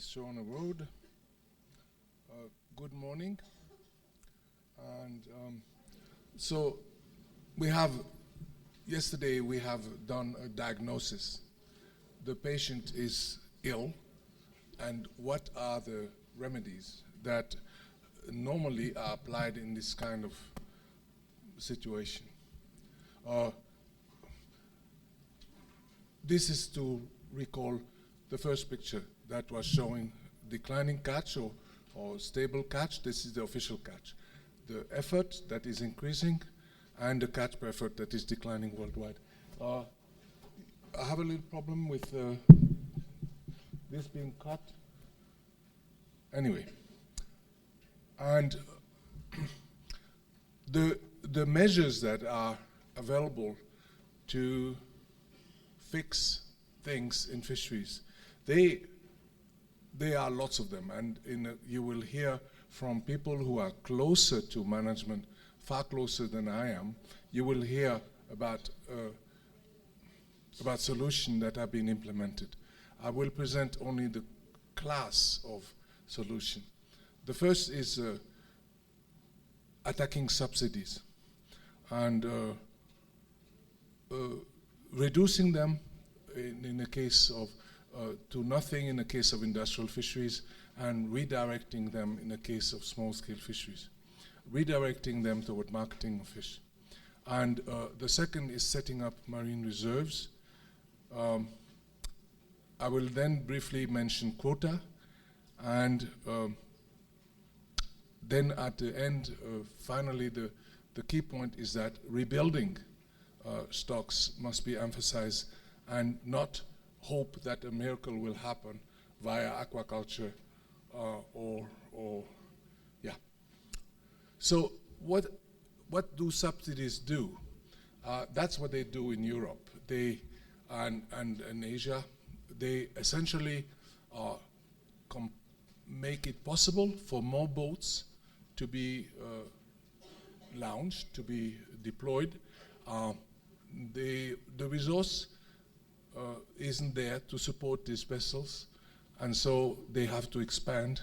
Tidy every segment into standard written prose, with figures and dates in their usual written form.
Show on the road. Good morning. And so yesterday we have done a diagnosis. The patient is ill, and what are the remedies that normally are applied in this kind of situation? This is to recall the first picture that was showing declining catch or stable catch. This is the official catch. The effort that is increasing and the catch per effort that is declining worldwide. I have a little problem with this being cut. Anyway, and the measures that are available to fix things in fisheries, there are lots of them, and you will hear from people who are closer to management, far closer than I am. You will hear about solutions that have been implemented. I will present only the class of solution. The first is attacking subsidies and reducing them in the case of to nothing in the case of industrial fisheries, and redirecting them in the case of small-scale fisheries, redirecting them toward marketing of fish. And the second is setting up marine reserves. I will then briefly mention quota, and then at the end, finally, the key point is that rebuilding stocks must be emphasized, and not hope that a miracle will happen via aquaculture yeah. So what do subsidies do? That's what they do in Europe. And in Asia, they essentially make it possible for more boats to be launched, to be deployed. The resource isn't there to support these vessels, and so they have to expand,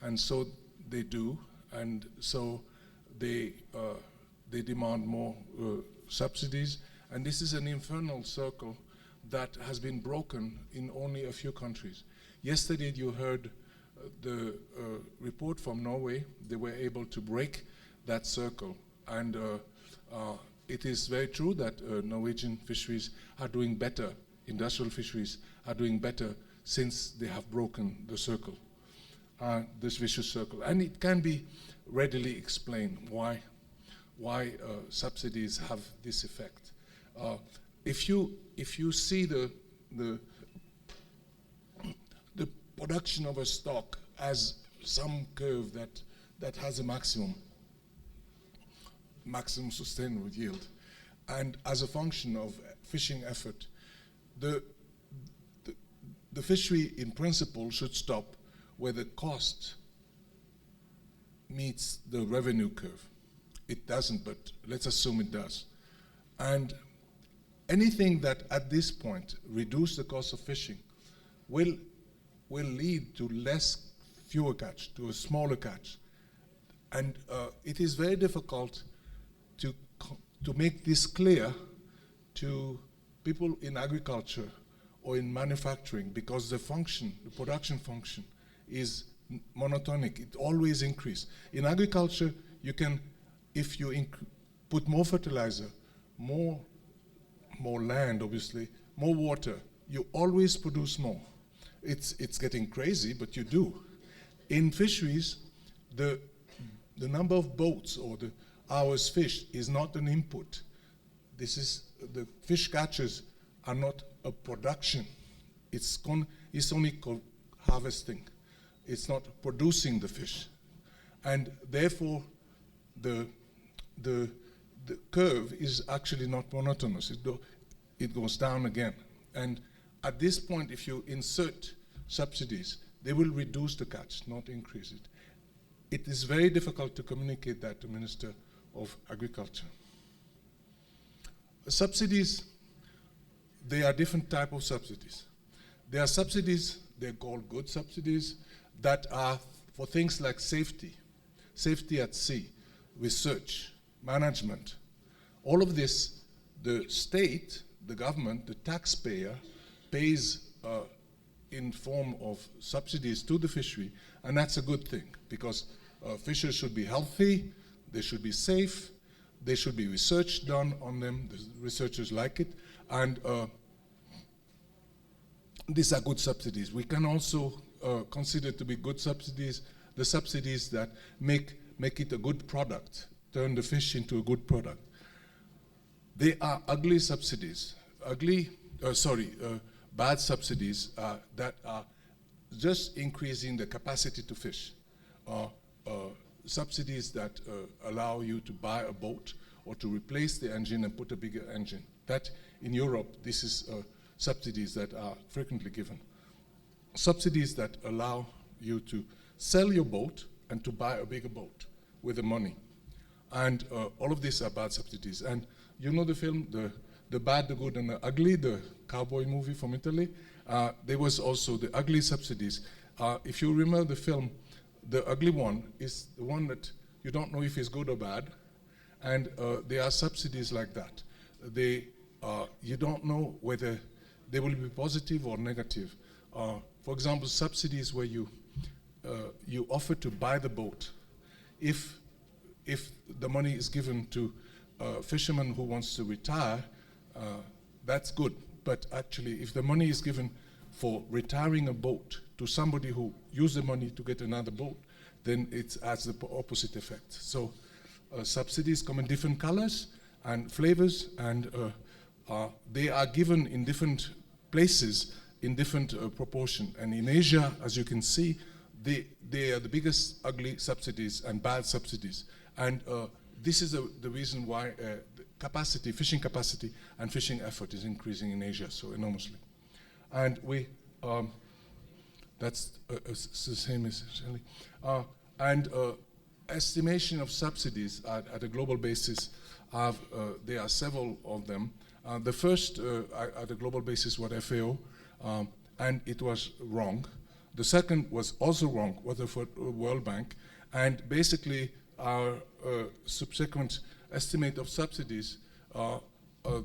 and so they do, and so they demand more subsidies, and this is an infernal circle that has been broken in only a few countries. Yesterday you heard the report from Norway. They were able to break that circle, and it is very true that Norwegian fisheries are doing better. Industrial fisheries are doing better since they have broken the circle, this vicious circle. And it can be readily explained why subsidies have this effect. If you see the production of a stock as some curve that has a maximum sustainable yield, and as a function of fishing effort, the fishery in principle should stop where the cost meets the revenue curve. It doesn't, but let's assume it does. And anything that at this point reduce the cost of fishing will lead to fewer catch, to a smaller catch. And it is very difficult to make this clear to people in agriculture or in manufacturing, because the production function is monotonic. It always increases. In agriculture, you can, if you put more fertilizer, more land, obviously, more water, you always produce more. It's getting crazy, but you do. In fisheries, the number of boats or the hours fished is not an input. The fish catches are not a production. It's only harvesting. It's not producing the fish, and therefore the curve is actually not monotonous. It goes down again. And at this point, if you insert subsidies, they will reduce the catch, not increase it. It is very difficult to communicate that to Minister of Agriculture. Subsidies, there are different types of subsidies. There are subsidies they're called good subsidies, that are for things like safety at sea, research, management. All of this, the state, the government, the taxpayer pays in form of subsidies to the fishery, and that's a good thing, because fishers should be healthy, they should be safe, there should be research done on them, the researchers like it, and these are good subsidies. We can also consider to be good subsidies the subsidies that make it a good product, turn the fish into a good product. They are ugly subsidies, bad subsidies that are just increasing the capacity to fish. Subsidies that allow you to buy a boat or to replace the engine and put a bigger engine. That in Europe, this is subsidies that are frequently given. Subsidies that allow you to sell your boat and to buy a bigger boat with the money. And all of these are bad subsidies. And you know the film, The Bad, the Good, and the Ugly, the cowboy movie from Italy? There was also the ugly subsidies. If you remember the film, the ugly one is the one that you don't know if it's good or bad. And there are subsidies like that. You don't know whether they will be positive or negative. For example, subsidies where you offer to buy the boat. If the money is given to a fisherman who wants to retire, that's good. But actually, if the money is given for retiring a boat to somebody who used the money to get another boat, then it has the opposite effect. So subsidies come in different colors and flavors, and they are given in different places in different proportion. And in Asia, as you can see, they are the biggest ugly subsidies and bad subsidies. And this is the reason why capacity, fishing capacity and fishing effort is increasing in Asia so enormously. And that's the same essentially. And estimation of subsidies at a global basis, there are several of them. The first at a global basis was FAO, and it was wrong. The second was also wrong, was the World Bank, and basically our subsequent estimate of subsidies,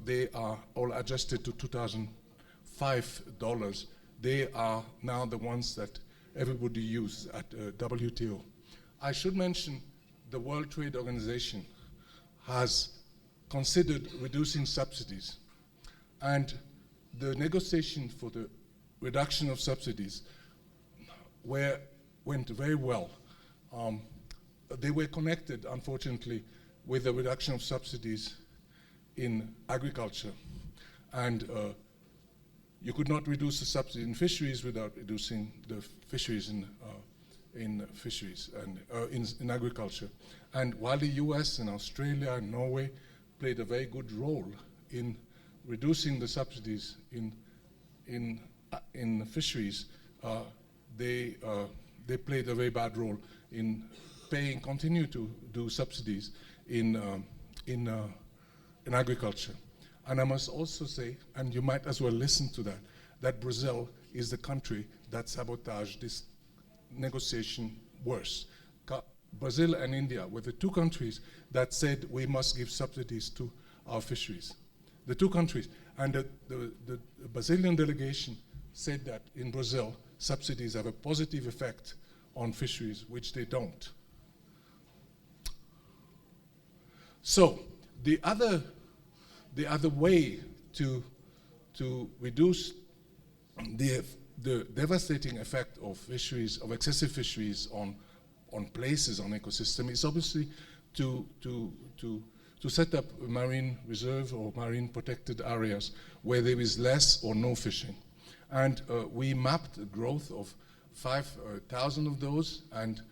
they are all adjusted to 2005 dollars. They are now the ones that everybody uses at WTO. I should mention the World Trade Organization has considered reducing subsidies, and the negotiation for the reduction of subsidies went very well. They were connected, unfortunately, with the reduction of subsidies in agriculture, and you could not reduce the subsidy in fisheries without reducing the fisheries in fisheries and in agriculture. And while the US and Australia and Norway played a very good role in reducing the subsidies in fisheries, they played a very bad role in continue to do subsidies in agriculture. And I must also say, and you might as well listen to that Brazil is the country that sabotaged this negotiation worse. Brazil and India were the two countries that said we must give subsidies to our fisheries. The two countries. And the Brazilian delegation said that in Brazil, subsidies have a positive effect on fisheries, which they don't. So the other way to reduce the devastating effect of fisheries, of excessive fisheries on places, on ecosystem, is obviously to set up a marine reserve or marine protected areas where there is less or no fishing. And we mapped the growth of 5,000 of those, and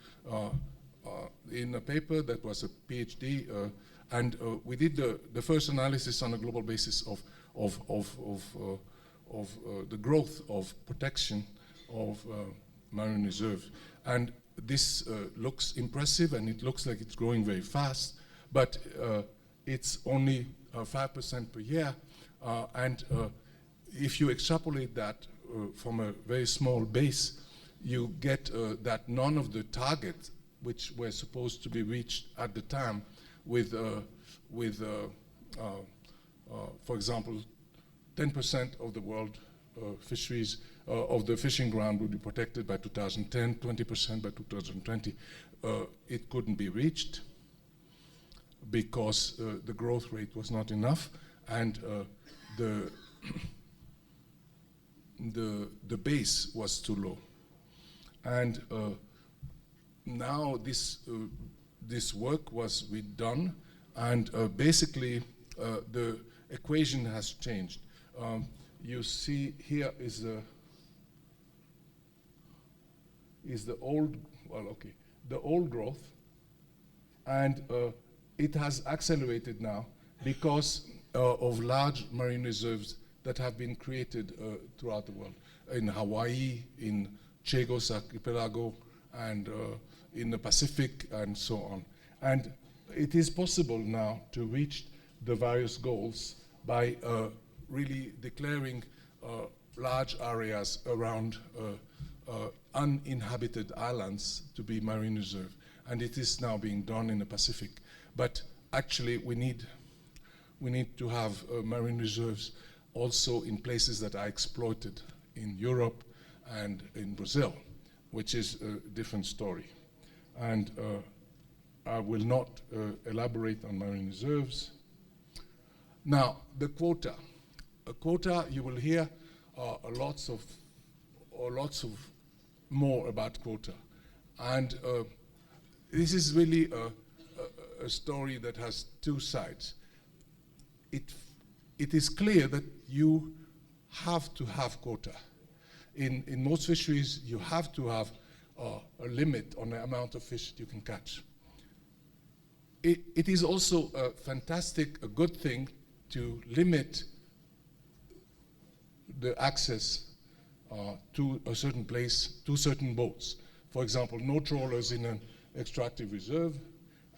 in a paper that was a PhD, and we did the first analysis on a global basis of the growth of protection of marine reserve. And this looks impressive, and it looks like it's growing very fast, but it's only 5% per year. And if you extrapolate that from a very small base, you get that none of the targets which were supposed to be reached at the time with for example, 10% of the world fisheries of the fishing ground would be protected by 2010, 20% by 2020. It couldn't be reached because the growth rate was not enough, and the base was too low. And now this work was redone, and basically the equation has changed. You see here is the old, the old growth, and it has accelerated now because of large marine reserves that have been created throughout the world, in Hawaii, in Chagos Archipelago, and in the Pacific, and so on. And it is possible now to reach the various goals by really declaring large areas around uninhabited islands to be marine reserve. And it is now being done in the Pacific. But actually we need to have marine reserves also in places that are exploited in Europe and in Brazil, which is a different story. And I will not elaborate on marine reserves. Now, the quota. A quota, you will hear lots of more about quota. And this is really a story that has two sides. It is clear that you have to have quota. In most fisheries, you have to have a limit on the amount of fish that you can catch. It is also a good thing to limit the access to a certain place, to certain boats. For example, no trawlers in an extractive reserve,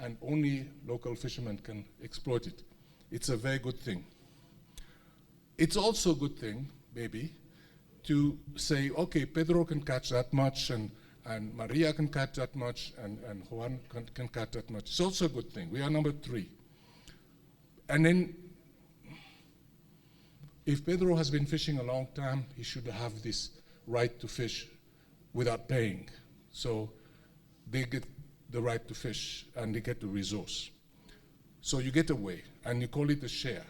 and only local fishermen can exploit it. It's a very good thing. It's also a good thing, maybe, to say, okay, Pedro can catch that much, and Maria can catch that much, and Juan can catch that much. It's also a good thing. We are number 3. And then, if Pedro has been fishing a long time, he should have this right to fish without paying. So they get the right to fish, and they get the resource. So you get away, and you call it a share.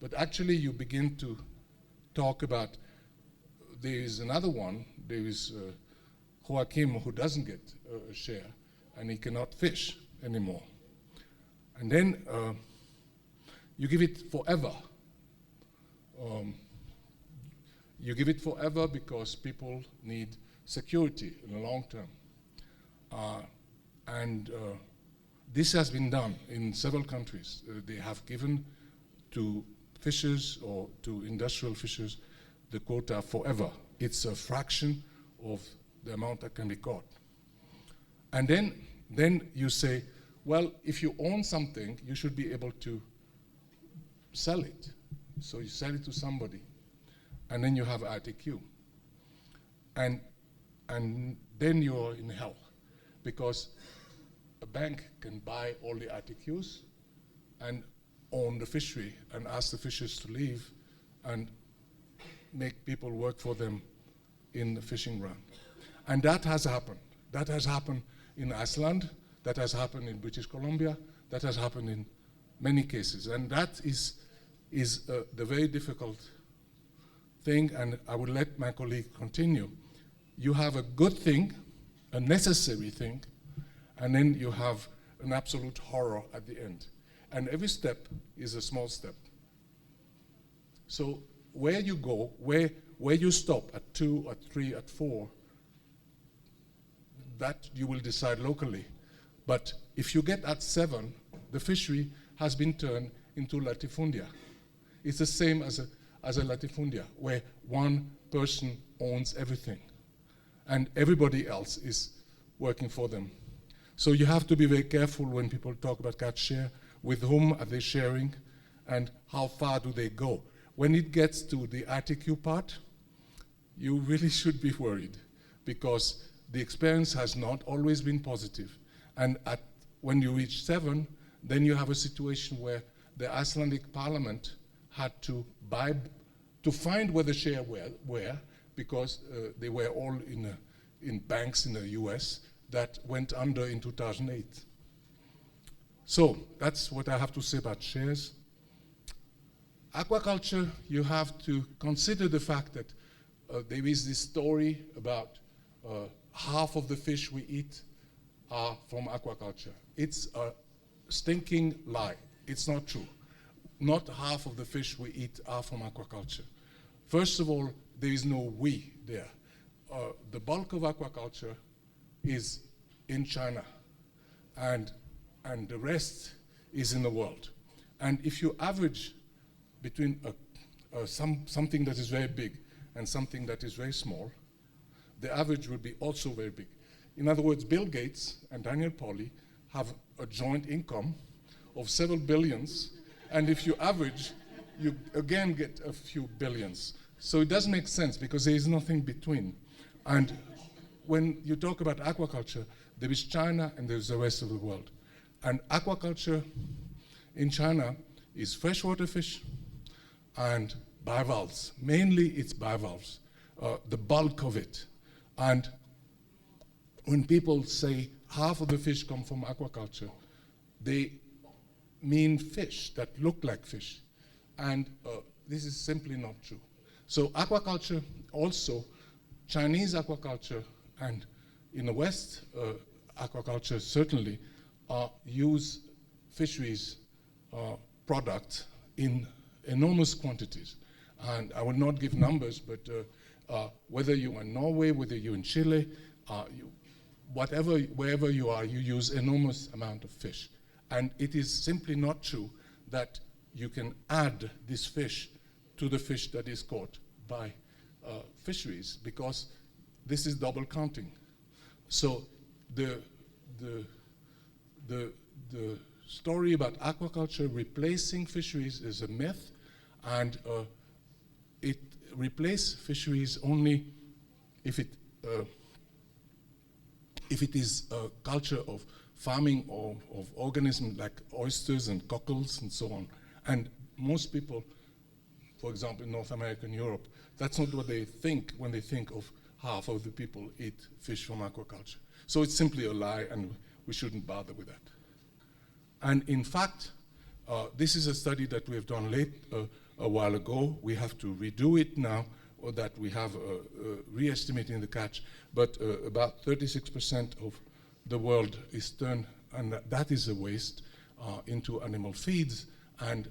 But actually, you begin to talk about, there is another one, there is Joachim, who doesn't get a share, and he cannot fish anymore. And then you give it forever. You give it forever because people need security in the long term. And this has been done in several countries. They have given to fishers or to industrial fishers the quota forever. It's a fraction of the amount that can be caught. And then you say, well, if you own something, you should be able to sell it. So you sell it to somebody, and then you have RTQ. And then you're in hell, because a bank can buy all the RTQs and own the fishery and ask the fishers to leave and make people work for them in the fishing ground. And that has happened. That has happened in Iceland, that has happened in British Columbia, that has happened in many cases. And that is the very difficult thing, and I will let my colleague continue. You have a good thing, a necessary thing, and then you have an absolute horror at the end. And every step is a small step. So where you go, where you stop at 2, at 3, at 4, that you will decide locally. But if you get at 7, the fishery has been turned into latifundia. It's the same as a latifundia, where one person owns everything, and everybody else is working for them. So you have to be very careful when people talk about catch share, with whom are they sharing, and how far do they go. When it gets to the RTQ part, you really should be worried, because the experience has not always been positive. And when you reach 7, then you have a situation where the Icelandic parliament had to find where the shares were, because they were all in banks in the US that went under in 2008. So that's what I have to say about shares. Aquaculture, you have to consider the fact that there is this story about half of the fish we eat are from aquaculture. It's a stinking lie. It's not true. Not half of the fish we eat are from aquaculture. First of all, there is no we there. The bulk of aquaculture is in China, and the rest is in the world. And if you average between something that is very big and something that is very small, the average will be also very big. In other words, Bill Gates and Daniel Pauly have a joint income of several billions, and if you average, you again get a few billions. So it doesn't make sense, because there is nothing between. And when you talk about aquaculture, there is China and there's the rest of the world. And aquaculture in China is freshwater fish and bivalves. Mainly it's bivalves, the bulk of it. And when people say half of the fish come from aquaculture, they mean fish that look like fish. And this is simply not true. So aquaculture also, Chinese aquaculture, and in the West, aquaculture certainly, use fisheries products in enormous quantities. And I will not give numbers, but whether you're in Norway, whether you're in Chile, wherever you are, you use enormous amount of fish. And it is simply not true that you can add this fish to the fish that is caught by fisheries, because this is double counting. So the story about aquaculture replacing fisheries is a myth, and it replaces fisheries only if it is a culture of farming of organisms like oysters and cockles and so on. And most people, for example, in North America and Europe, that's not what they think when they think of half of the people eat fish from aquaculture. So it's simply a lie, and we shouldn't bother with that. And in fact, this is a study that we have done a while ago. We have to redo it now, or that we have re-estimating the catch, but about 36% of the world is turned, and that is a waste, into animal feeds, and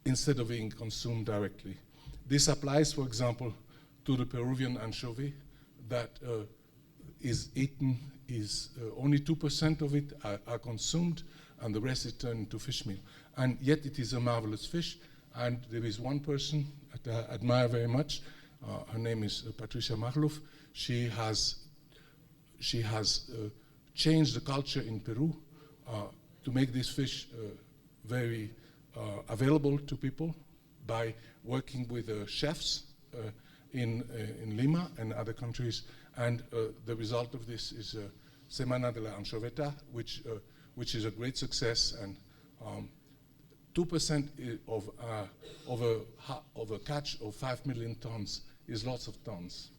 instead of being consumed directly. This applies, for example, to the Peruvian anchovy that is eaten, only 2% of it are consumed, and the rest is turned into fish meal. And yet it is a marvelous fish, and there is one person that I admire very much. Her name is Patricia Marlouf. She has changed the culture in Peru to make this fish very available to people by working with chefs in Lima and other countries. And the result of this is Semana de la Anchoveta, which is a great success. And 2% of a catch of 5 million tons is lots of tons.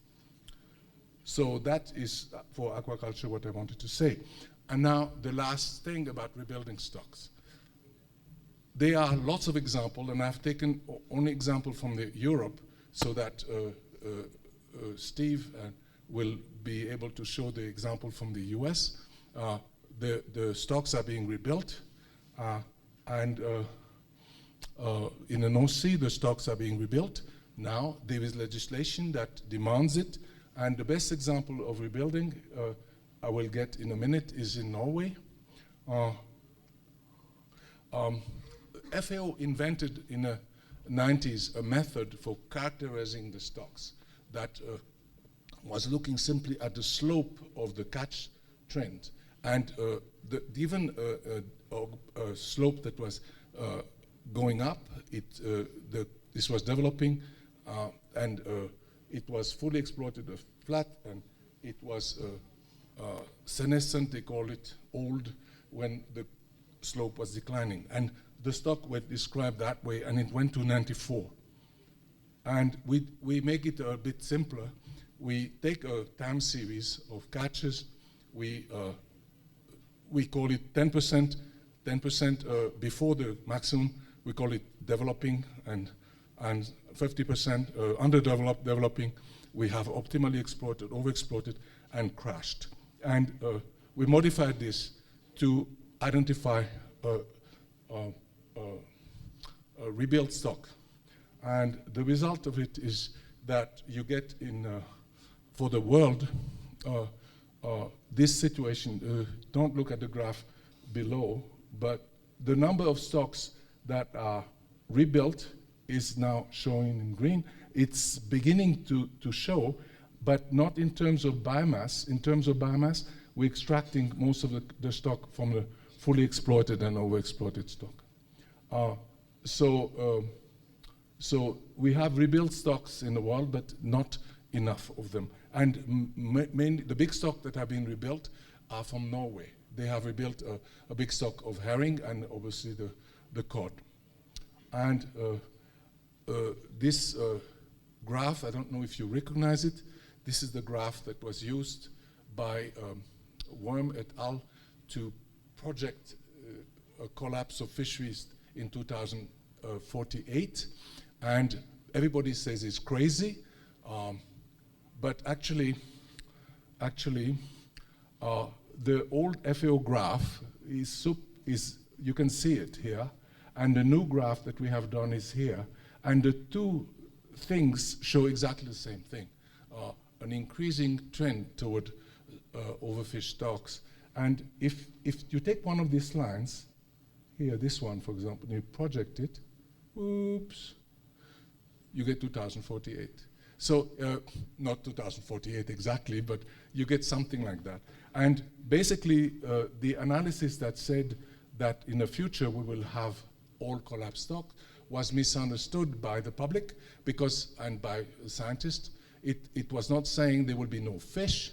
So that is, for aquaculture, what I wanted to say. And now the last thing about rebuilding stocks. There are lots of examples, and I've taken only example from Europe, so that Steve will be able to show the example from the US. The stocks are being rebuilt, and in the North Sea, the stocks are being rebuilt. Now there is legislation that demands it, and the best example of rebuilding I will get in a minute is in Norway. FAO invented in the 90s a method for characterizing the stocks that was looking simply at the slope of the catch trend, and given a slope that was going up, this was developing, and it was fully exploited flat, and it was senescent, they call it, old, when the slope was declining. And the stock was described that way, and it went to 94. And we make it a bit simpler. We take a time series of catches. We call it 10%, 10% before the maximum. We call it developing, and 50% underdeveloped, developing. We have optimally exploited, overexploited, and crashed. And we modified this to identify a rebuilt stock. And the result of it is that you get for the world, this situation. Don't look at the graph below, but the number of stocks that are rebuilt is now showing in green. It's beginning to show, but not in terms of biomass. In terms of biomass, we're extracting most of the stock from the fully exploited and overexploited stock. So we have rebuilt stocks in the world, but not enough of them. And mainly the big stock that have been rebuilt are from Norway. They have rebuilt a big stock of herring and obviously the cod. And this graph, I don't know if you recognize it, this is the graph that was used by Worm et al. To project a collapse of fisheries in 2048. And everybody says it's crazy, but actually, the old FAO graph is you can see it here, and the new graph that we have done is here, and the two things show exactly the same thing, an increasing trend toward overfished stocks. And if you take one of these lines, here, this one, for example, and you project it, oops, you get 2048. So, not 2048 exactly, but you get something like that. And basically, the analysis that said that in the future we will have all collapsed stock was misunderstood by the public and by scientists. It was not saying there will be no fish.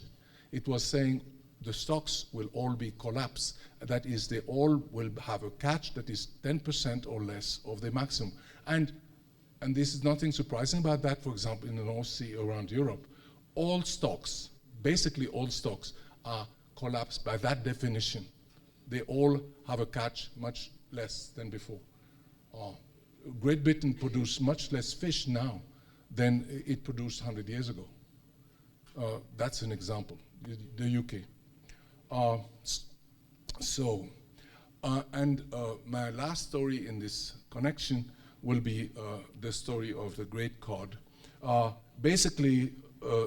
It was saying the stocks will all be collapsed. That is, they all will have a catch that is 10% or less of the maximum. And this is nothing surprising about that. For example, in the North Sea around Europe, all stocks, basically all stocks, are collapsed by that definition. They all have a catch much less than before. Great Britain produces much less fish now than it produced 100 years ago. That's an example, the UK. My last story in this connection will be the story of the great cod. Basically,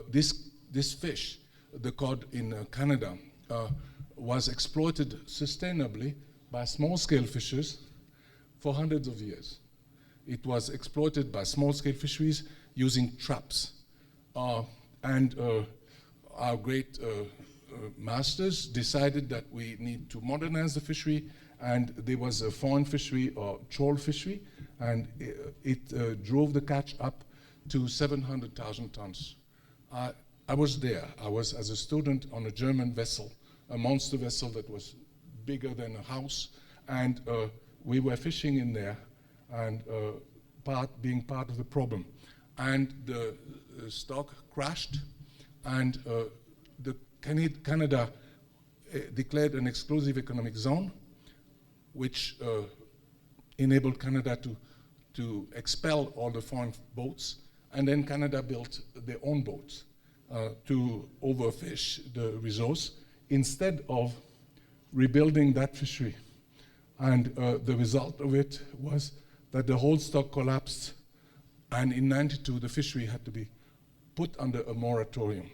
this fish, the cod in Canada, was exploited sustainably by small-scale fishers for hundreds of years. It was exploited by small-scale fisheries using traps. And our great masters decided that we need to modernize the fishery, and there was a foreign fishery or trawl fishery, and it drove the catch up to 700,000 tons. I was there. I was, as a student, on a German vessel, a monster vessel that was bigger than a house, and we were fishing in there and being part of the problem. And the stock crashed, and Canada declared an exclusive economic zone, which enabled Canada to expel all the foreign boats, and then Canada built their own boats to overfish the resource instead of rebuilding that fishery. And the result of it was that the whole stock collapsed, and in '92 the fishery had to be put under a moratorium.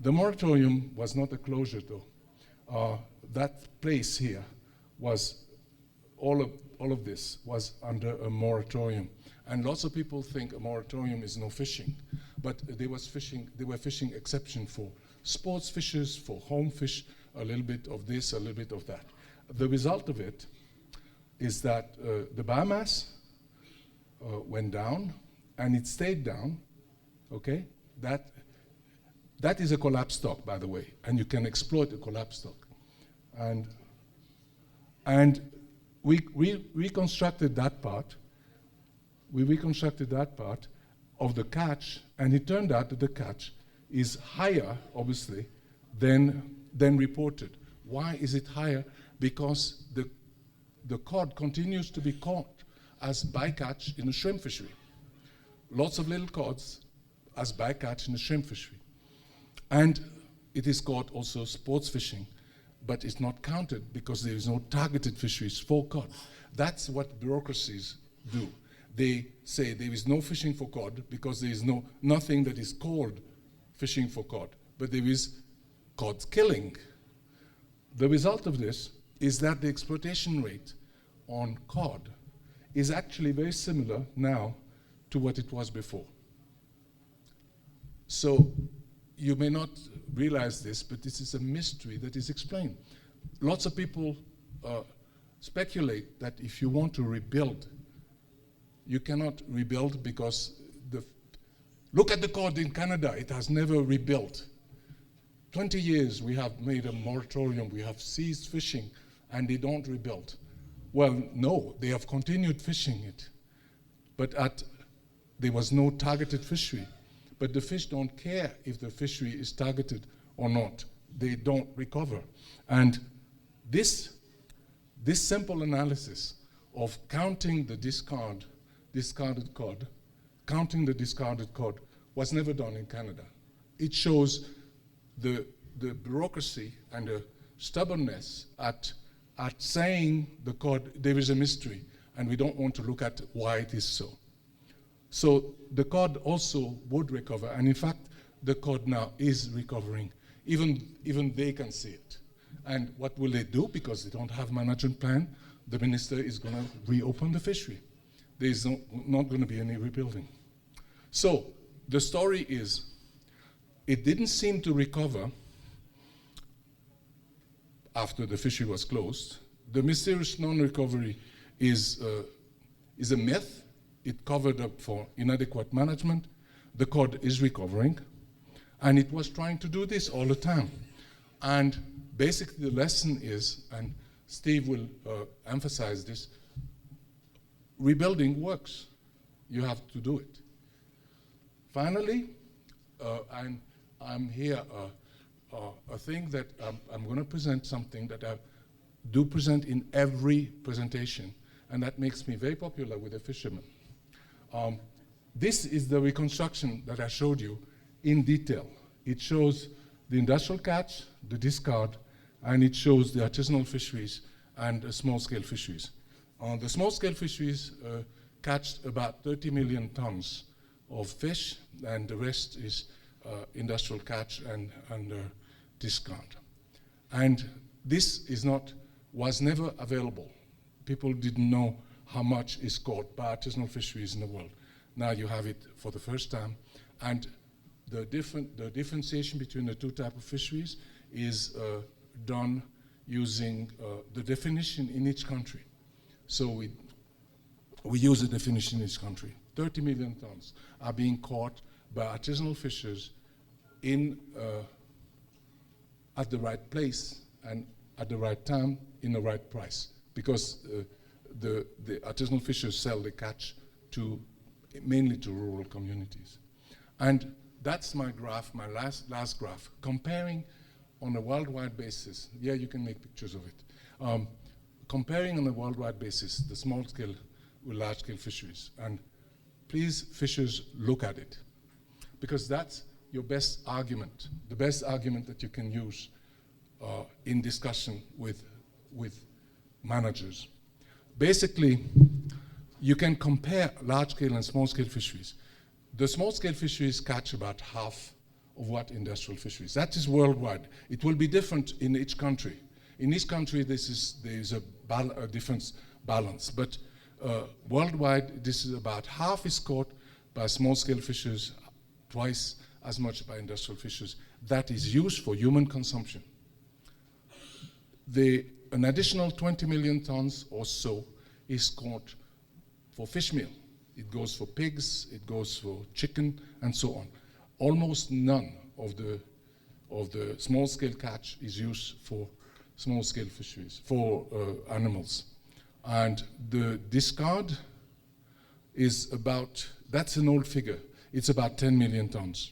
The moratorium was not a closure, though. That place here was, all of this was under a moratorium. And lots of people think a moratorium is no fishing, but they were fishing exception for sports fishers, for home fish, a little bit of this, a little bit of that. The result of it is that the biomass went down, and it stayed down Okay? That is a collapsed stock, by the way, and you can exploit a collapsed stock. And we reconstructed that part. We reconstructed that part of the catch, and it turned out that the catch is higher, obviously, than reported. Why is it higher? Because the cod continues to be caught as bycatch in a shrimp fishery. Lots of little cods as bycatch in a shrimp fishery. And it is caught also sports fishing, but it's not counted because there is no targeted fisheries for cod. That's what bureaucracies do. They say there is no fishing for cod because there is nothing that is called fishing for cod, but there is cod killing. The result of this is that the exploitation rate on cod is actually very similar now to what it was before. So you may not realize this, but this is a mystery that is explained. Lots of people speculate that if you want to rebuild, you cannot rebuild because look at the cod in Canada, it has never rebuilt. 20 years we have made a moratorium, we have ceased fishing, and they don't rebuild. Well, no, they have continued fishing it, but there was no targeted fishery. But the fish don't care if the fishery is targeted or not. They don't recover. And this simple analysis of counting the discarded cod, counting the discarded cod, was never done in Canada. It shows the bureaucracy and the stubbornness at saying the cod, there is a mystery, and we don't want to look at why it is so. So the cod also would recover, and in fact, the cod now is recovering. Even they can see it. And what will they do? Because they don't have management plan, the minister is going to reopen the fishery. There is not going to be any rebuilding. So the story is, it didn't seem to recover after the fishery was closed. The mysterious non-recovery is a myth. It covered up for inadequate management. The cod is recovering, and it was trying to do this all the time. And basically the lesson is, and Steve will emphasize this, rebuilding works. You have to do it. Finally, I'm here, a thing that I'm going to present something that I do present in every presentation, and that makes me very popular with the fishermen. This is the reconstruction that I showed you in detail. It shows the industrial catch, the discard, and it shows the artisanal fisheries and the small-scale fisheries. The small-scale fisheries catch about 30 million tons of fish, and the rest is industrial catch and discard. And this was never available. People didn't know how much is caught by artisanal fisheries in the world. Now you have it for the first time. And the differentiation between the two types of fisheries is done using the definition in each country. So we use the definition in each country. 30 million tons are being caught by artisanal fishers at the right place and at the right time in the right price, because the artisanal fishers sell the catch mainly to rural communities. And that's my graph, my last graph, comparing on a worldwide basis. Yeah, you can make pictures of it. Comparing on a worldwide basis the small-scale with large-scale fisheries. And please, fishers, look at it, because that's your best argument, the best argument that you can use in discussion with managers. Basically, you can compare large-scale and small-scale fisheries. The small-scale fisheries catch about half of what industrial fisheries. That is worldwide. It will be different in each country. In each country, there is a different balance. But worldwide, this is about half is caught by small-scale fishers, twice as much by industrial fishers. That is used for human consumption. An additional 20 million tons or so is caught for fish meal. it goes for pigs, it goes for chicken, and so on. Almost none of the small-scale catch is used for small-scale fisheries, for animals. And the discard is about, that's an old figure, it's about 10 million tons.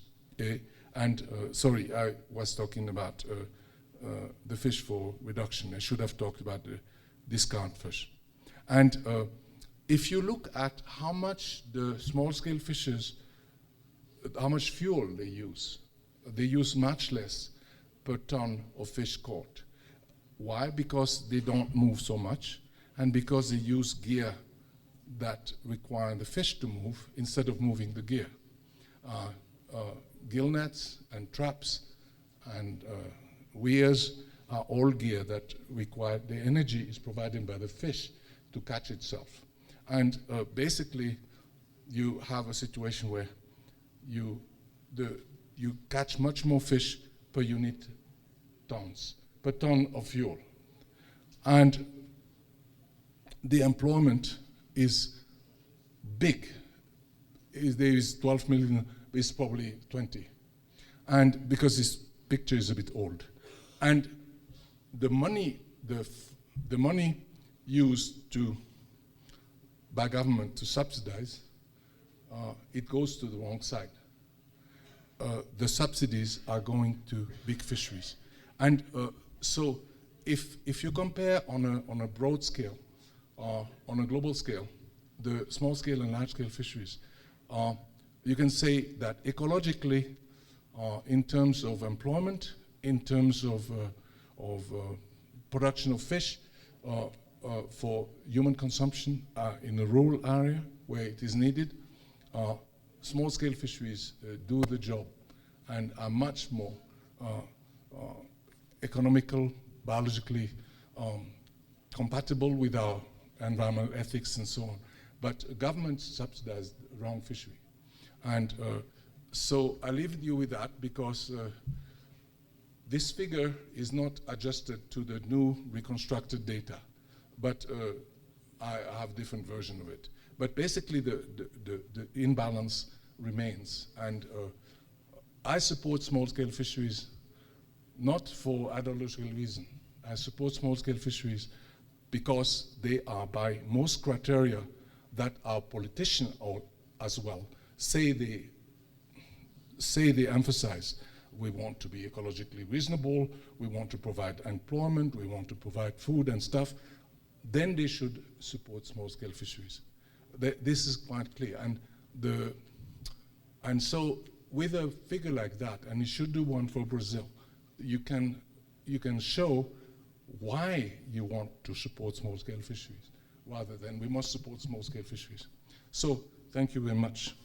Sorry, I was talking about the fish for reduction. I should have talked about the discard fish. And if you look at how much the small-scale fishers, how much fuel they use much less per ton of fish caught. Why? Because they don't move so much, and because they use gear that require the fish to move instead of moving the gear. Gill nets and traps and weirs are all gear that require, the energy is provided by the fish to catch itself. And basically, you have a situation where you catch much more fish per unit tons, per ton of fuel. And the employment is big. There is 12 million, it's probably 20. And because this picture is a bit old. And the money, the money used by government to subsidize, it goes to the wrong side. The subsidies are going to big fisheries. And so if you compare on a broad scale, on a global scale, the small scale and large scale fisheries, you can say that ecologically, in terms of employment, in terms of production of fish for human consumption in a rural area where it is needed, small scale fisheries do the job and are much more economical, biologically compatible with our environmental ethics and so on. But governments subsidize the wrong fishery. And so I leave you with that because this figure is not adjusted to the new reconstructed data, but I have a different version of it. But basically the imbalance remains. And I support small-scale fisheries not for ideological reason. I support small-scale fisheries because they are by most criteria that our politicians as well say they emphasize. We want to be ecologically reasonable, we want to provide employment, we want to provide food and stuff, then they should support small-scale fisheries. This is quite clear. And so with a figure like that, and you should do one for Brazil, you can show why you want to support small-scale fisheries, rather than we must support small-scale fisheries. So thank you very much.